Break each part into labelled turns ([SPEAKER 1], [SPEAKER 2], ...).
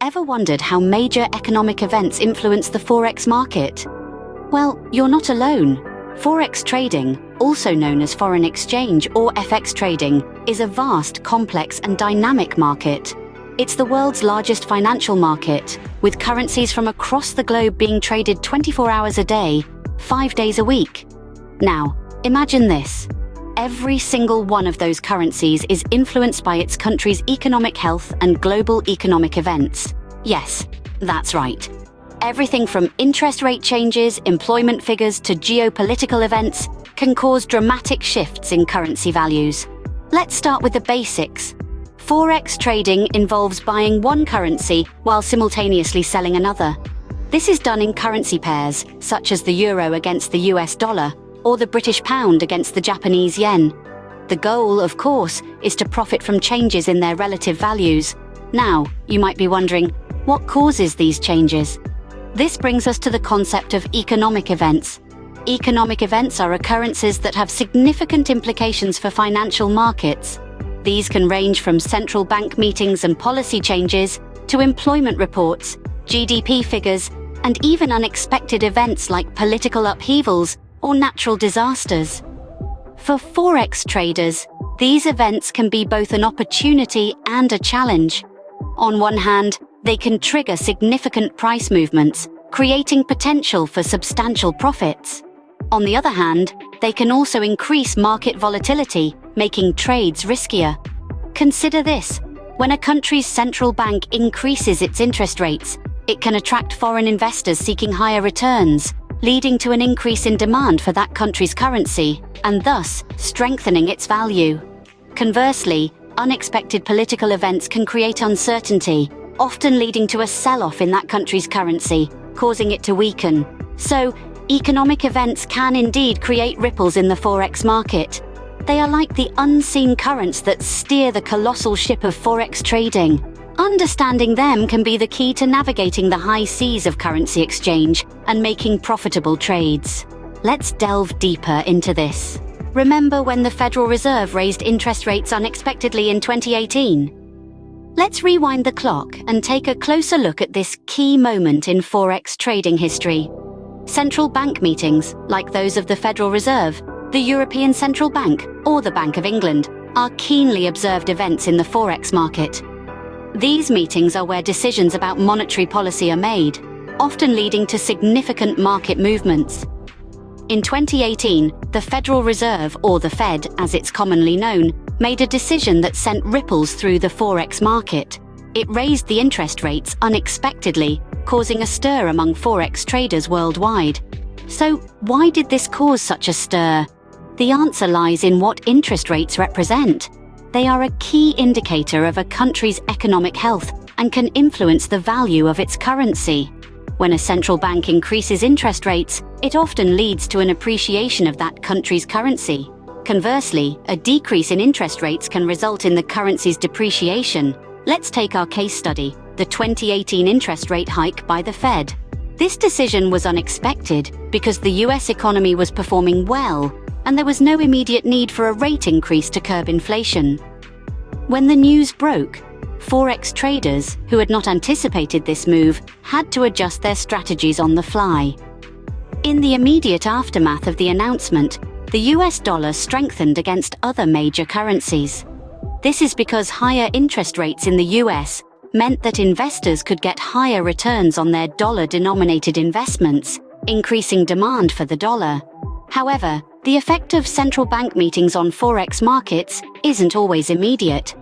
[SPEAKER 1] Ever wondered how major economic events influence the Forex market? Well, you're not alone. Forex trading, also known as foreign exchange or FX trading, is a vast, complex and dynamic market. It's the world's largest financial market, with currencies from across the globe being traded 24 hours a day, 5 days a week. Now, imagine this. Every single one of those currencies is influenced by its country's economic health and global economic events. Yes, that's right. Everything from interest rate changes, employment figures to geopolitical events can cause dramatic shifts in currency values. Let's start with the basics. Forex trading involves buying one currency while simultaneously selling another. This is done in currency pairs, such as the euro against the US dollar, or the British pound against the Japanese yen. The goal, of course, is to profit from changes in their relative values. Now, you might be wondering, what causes these changes? This brings us to the concept of economic events. Economic events are occurrences that have significant implications for financial markets. These can range from central bank meetings and policy changes to employment reports, GDP figures, and even unexpected events like political upheavals or natural disasters. For Forex traders, these events can be both an opportunity and a challenge. On one hand, they can trigger significant price movements, creating potential for substantial profits. On the other hand, they can also increase market volatility, making trades riskier. Consider this: when a country's central bank increases its interest rates, it can attract foreign investors seeking higher returns, leading to an increase in demand for that country's currency, and thus strengthening its value. Conversely, unexpected political events can create uncertainty, often leading to a sell-off in that country's currency, causing it to weaken. So, economic events can indeed create ripples in the Forex market. They are like the unseen currents that steer the colossal ship of Forex trading. Understanding them can be the key to navigating the high seas of currency exchange and making profitable trades. Let's delve deeper into this. Remember when the Federal Reserve raised interest rates unexpectedly in 2018? Let's rewind the clock and take a closer look at this key moment in Forex trading history. Central bank meetings, like those of the Federal Reserve, the European Central Bank, or the Bank of England, are keenly observed events in the Forex market. These meetings are where decisions about monetary policy are made, often leading to significant market movements. In 2018, the Federal Reserve, or the Fed as it's commonly known, made a decision that sent ripples through the Forex market. It raised the interest rates unexpectedly, causing a stir among Forex traders worldwide. So, why did this cause such a stir? The answer lies in what interest rates represent. They are a key indicator of a country's economic health and can influence the value of its currency. When a central bank increases interest rates, it often leads to an appreciation of that country's currency. Conversely, a decrease in interest rates can result in the currency's depreciation. Let's take our case study, the 2018 interest rate hike by the Fed. This decision was unexpected because the US economy was performing well, and there was no immediate need for a rate increase to curb inflation. When the news broke, Forex traders, who had not anticipated this move, had to adjust their strategies on the fly. In the immediate aftermath of the announcement, the US dollar strengthened against other major currencies. This is because higher interest rates in the US meant that investors could get higher returns on their dollar-denominated investments, increasing demand for the dollar. However, the effect of central bank meetings on Forex markets isn't always immediate.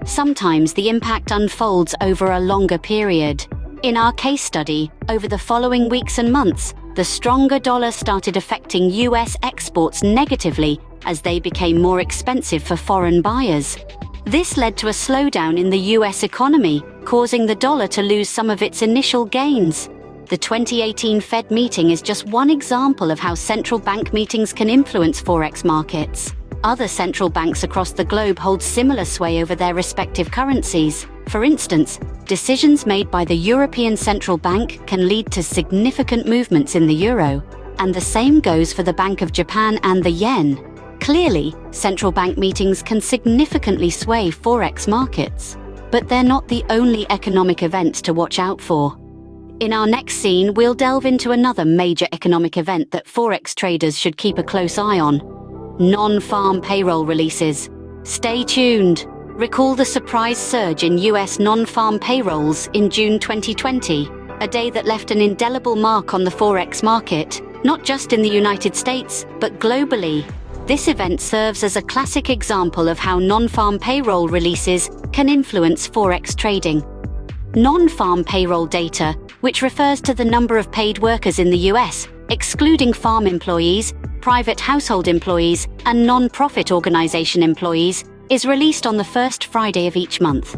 [SPEAKER 1] Sometimes the impact unfolds over a longer period. In our case study, over the following weeks and months, the stronger dollar started affecting US exports negatively as they became more expensive for foreign buyers. This led to a slowdown in the US economy, causing the dollar to lose some of its initial gains. The 2018 Fed meeting is just one example of how central bank meetings can influence Forex markets. Other central banks across the globe hold similar sway over their respective currencies. For instance, decisions made by the European Central Bank can lead to significant movements in the euro, and the same goes for the Bank of Japan and the yen. Clearly, central bank meetings can significantly sway Forex markets. But they're not the only economic events to watch out for. In our next scene, we'll delve into another major economic event that Forex traders should keep a close eye on: non-farm payroll releases. Stay tuned. Recall the surprise surge in US non-farm payrolls in June 2020, a day that left an indelible mark on the Forex market, not just in the United States, but globally. This event serves as a classic example of how non-farm payroll releases can influence Forex trading. Non-farm payroll data, which refers to the number of paid workers in the US, excluding farm employees, private household employees, and non-profit organization employees, is released on the first Friday of each month.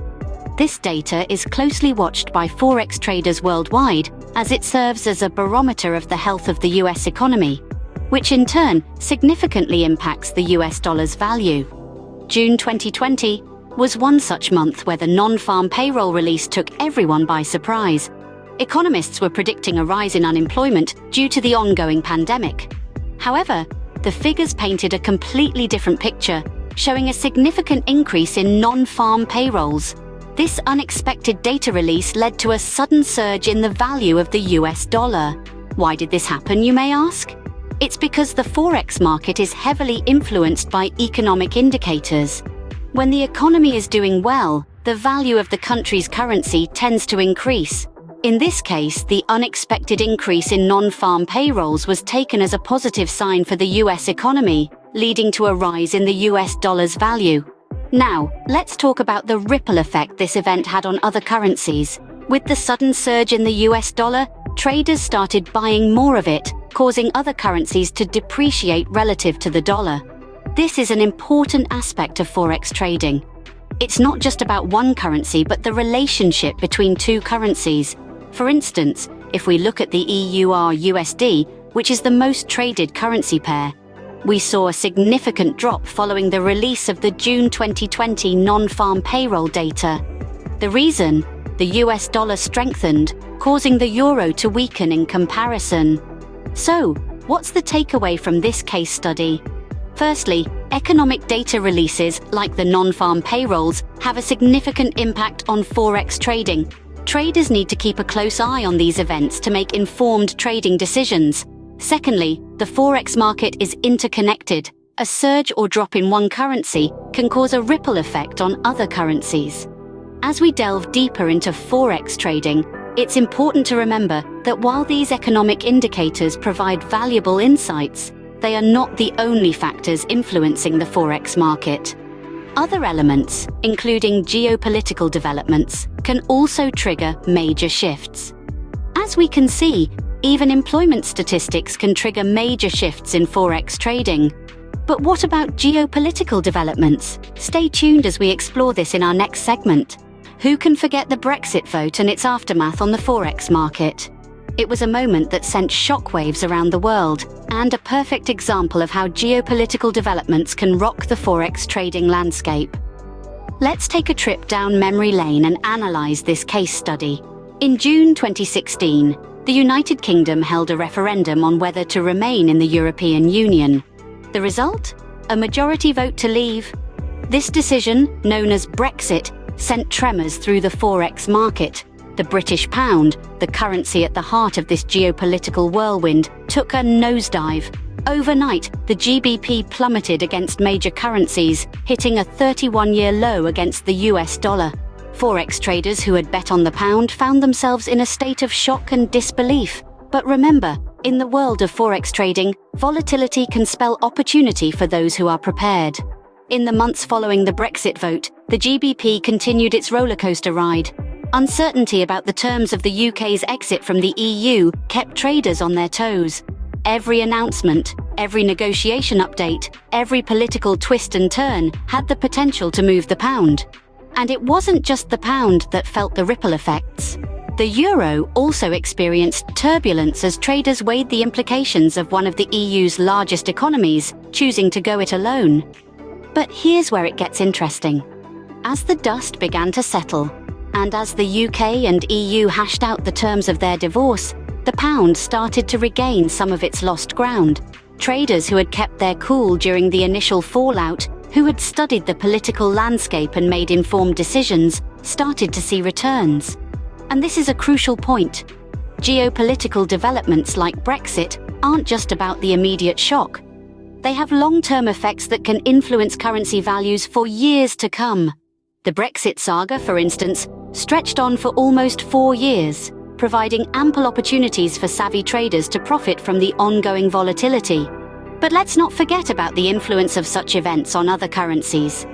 [SPEAKER 1] This data is closely watched by Forex traders worldwide, as it serves as a barometer of the health of the US economy, which in turn significantly impacts the US dollar's value. June 2020 was one such month where the non-farm payroll release took everyone by surprise. Economists were predicting a rise in unemployment due to the ongoing pandemic. However, the figures painted a completely different picture, showing a significant increase in non-farm payrolls. This unexpected data release led to a sudden surge in the value of the US dollar. Why did this happen, you may ask? It's because the Forex market is heavily influenced by economic indicators. When the economy is doing well, the value of the country's currency tends to increase. In this case, the unexpected increase in non-farm payrolls was taken as a positive sign for the US economy, leading to a rise in the US dollar's value. Now, let's talk about the ripple effect this event had on other currencies. With the sudden surge in the US dollar, traders started buying more of it, causing other currencies to depreciate relative to the dollar. This is an important aspect of Forex trading. It's not just about one currency, but the relationship between two currencies. For instance, if we look at the EUR-USD, which is the most traded currency pair, we saw a significant drop following the release of the June 2020 non-farm payroll data. The reason? The US dollar strengthened, causing the euro to weaken in comparison. So, what's the takeaway from this case study? Firstly, economic data releases, like the non-farm payrolls, have a significant impact on Forex trading. Traders need to keep a close eye on these events to make informed trading decisions. Secondly, the Forex market is interconnected. A surge or drop in one currency can cause a ripple effect on other currencies. As we delve deeper into Forex trading, it's important to remember that while these economic indicators provide valuable insights, they are not the only factors influencing the Forex market. Other elements, including geopolitical developments, can also trigger major shifts. As we can see, even employment statistics can trigger major shifts in Forex trading. But what about geopolitical developments? Stay tuned as we explore this in our next segment. Who can forget the Brexit vote and its aftermath on the Forex market? It was a moment that sent shockwaves around the world, and a perfect example of how geopolitical developments can rock the Forex trading landscape. Let's take a trip down memory lane and analyze this case study. In June 2016, the United Kingdom held a referendum on whether to remain in the European Union. The result? A majority vote to leave. This decision, known as Brexit, sent tremors through the Forex market. The British pound, the currency at the heart of this geopolitical whirlwind, took a nosedive. Overnight, the GBP plummeted against major currencies, hitting a 31-year low against the US dollar. Forex traders who had bet on the pound found themselves in a state of shock and disbelief. But remember, in the world of Forex trading, volatility can spell opportunity for those who are prepared. In the months following the Brexit vote, the GBP continued its rollercoaster ride. Uncertainty about the terms of the UK's exit from the EU kept traders on their toes. Every announcement, every negotiation update, every political twist and turn had the potential to move the pound. And it wasn't just the pound that felt the ripple effects. The euro also experienced turbulence as traders weighed the implications of one of the EU's largest economies, choosing to go it alone. But here's where it gets interesting. As the dust began to settle, and as the UK and EU hashed out the terms of their divorce, the pound started to regain some of its lost ground. Traders who had kept their cool during the initial fallout, who had studied the political landscape and made informed decisions, started to see returns. And this is a crucial point. Geopolitical developments like Brexit aren't just about the immediate shock. They have long-term effects that can influence currency values for years to come. The Brexit saga, for instance, stretched on for almost 4 years, providing ample opportunities for savvy traders to profit from the ongoing volatility. But let's not forget about the influence of such events on other currencies.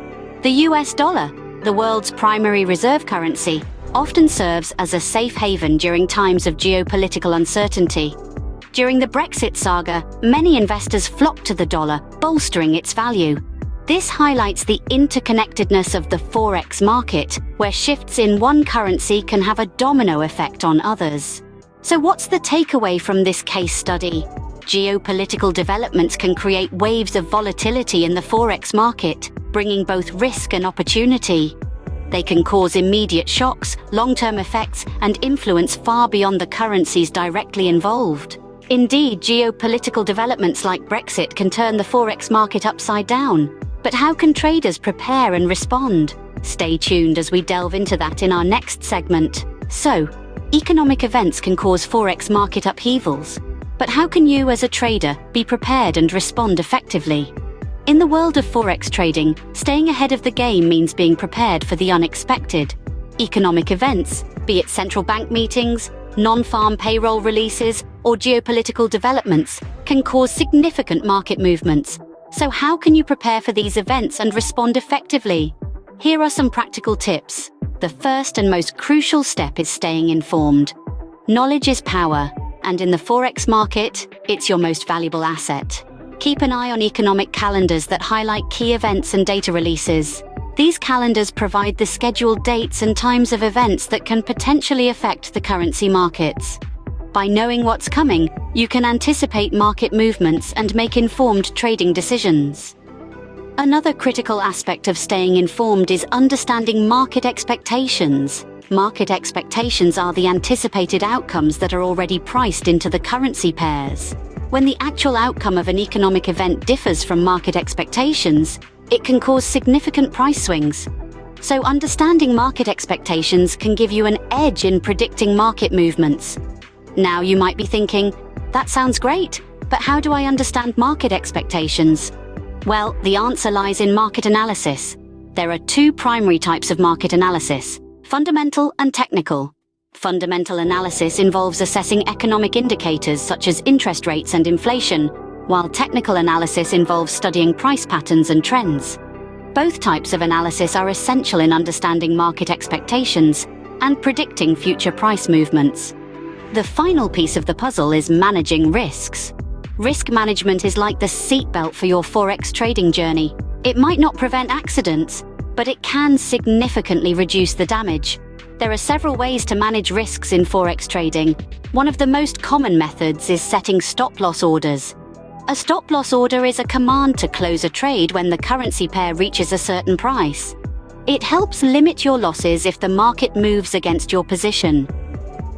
[SPEAKER 1] The US dollar, the world's primary reserve currency, often serves as a safe haven during times of geopolitical uncertainty. During the Brexit saga, many investors flocked to the dollar, bolstering its value. This highlights the interconnectedness of the Forex market, where shifts in one currency can have a domino effect on others. So what's the takeaway from this case study? Geopolitical developments can create waves of volatility in the Forex market, bringing both risk and opportunity. They can cause immediate shocks, long-term effects, and influence far beyond the currencies directly involved. Indeed, geopolitical developments like Brexit can turn the Forex market upside down. But how can traders prepare and respond? Stay tuned as we delve into that in our next segment. So, economic events can cause Forex market upheavals. But how can you as a trader be prepared and respond effectively? In the world of Forex trading, staying ahead of the game means being prepared for the unexpected. Economic events, be it central bank meetings, non-farm payroll releases, or geopolitical developments, can cause significant market movements. So how can you prepare for these events and respond effectively? Here are some practical tips. The first and most crucial step is staying informed. Knowledge is power, and in the Forex market, it's your most valuable asset. Keep an eye on economic calendars that highlight key events and data releases. These calendars provide the scheduled dates and times of events that can potentially affect the currency markets. By knowing what's coming, you can anticipate market movements and make informed trading decisions. Another critical aspect of staying informed is understanding market expectations. Market expectations are the anticipated outcomes that are already priced into the currency pairs. When the actual outcome of an economic event differs from market expectations, it can cause significant price swings. So understanding market expectations can give you an edge in predicting market movements. Now you might be thinking, that sounds great, but how do I understand market expectations? Well, the answer lies in market analysis. There are 2 primary types of market analysis: fundamental and technical. Fundamental analysis involves assessing economic indicators such as interest rates and inflation, while technical analysis involves studying price patterns and trends. Both types of analysis are essential in understanding market expectations and predicting future price movements. The final piece of the puzzle is managing risks. Risk management is like the seatbelt for your Forex trading journey. It might not prevent accidents, but it can significantly reduce the damage. There are several ways to manage risks in Forex trading. One of the most common methods is setting stop-loss orders. A stop-loss order is a command to close a trade when the currency pair reaches a certain price. It helps limit your losses if the market moves against your position.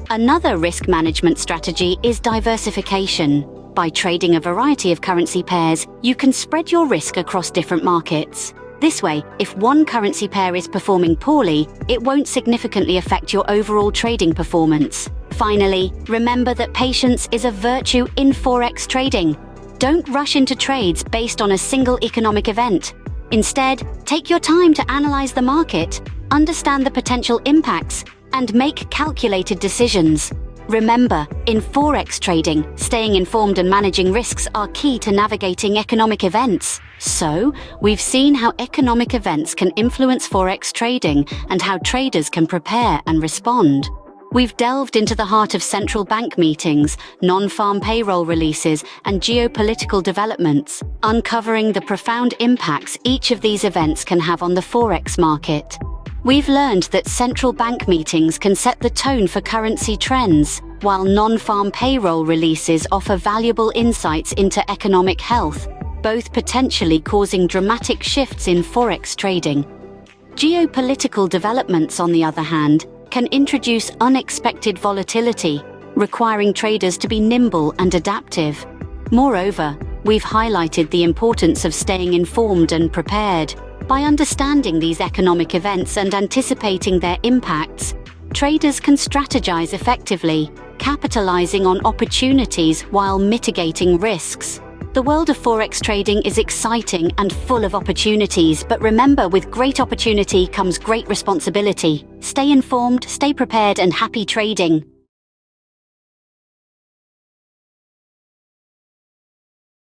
[SPEAKER 1] Another risk management strategy is diversification. By trading a variety of currency pairs, you can spread your risk across different markets. This way, if one currency pair is performing poorly, it won't significantly affect your overall trading performance. Finally, remember that patience is a virtue in Forex trading. Don't rush into trades based on a single economic event. Instead, take your time to analyze the market, understand the potential impacts, and make calculated decisions. Remember, in Forex trading, staying informed and managing risks are key to navigating economic events. So, we've seen how economic events can influence Forex trading and how traders can prepare and respond. We've delved into the heart of central bank meetings, non-farm payroll releases, and geopolitical developments, uncovering the profound impacts each of these events can have on the Forex market. We've learned that central bank meetings can set the tone for currency trends, while non-farm payroll releases offer valuable insights into economic health, both potentially causing dramatic shifts in Forex trading. Geopolitical developments, on the other hand, can introduce unexpected volatility, requiring traders to be nimble and adaptive. Moreover, We've highlighted the importance of staying informed and prepared. By understanding these economic events and anticipating their impacts, traders can strategize effectively, capitalizing on opportunities while mitigating risks. The world of Forex trading is exciting and full of opportunities, but remember, with great opportunity comes great responsibility. Stay informed, stay prepared, and happy trading.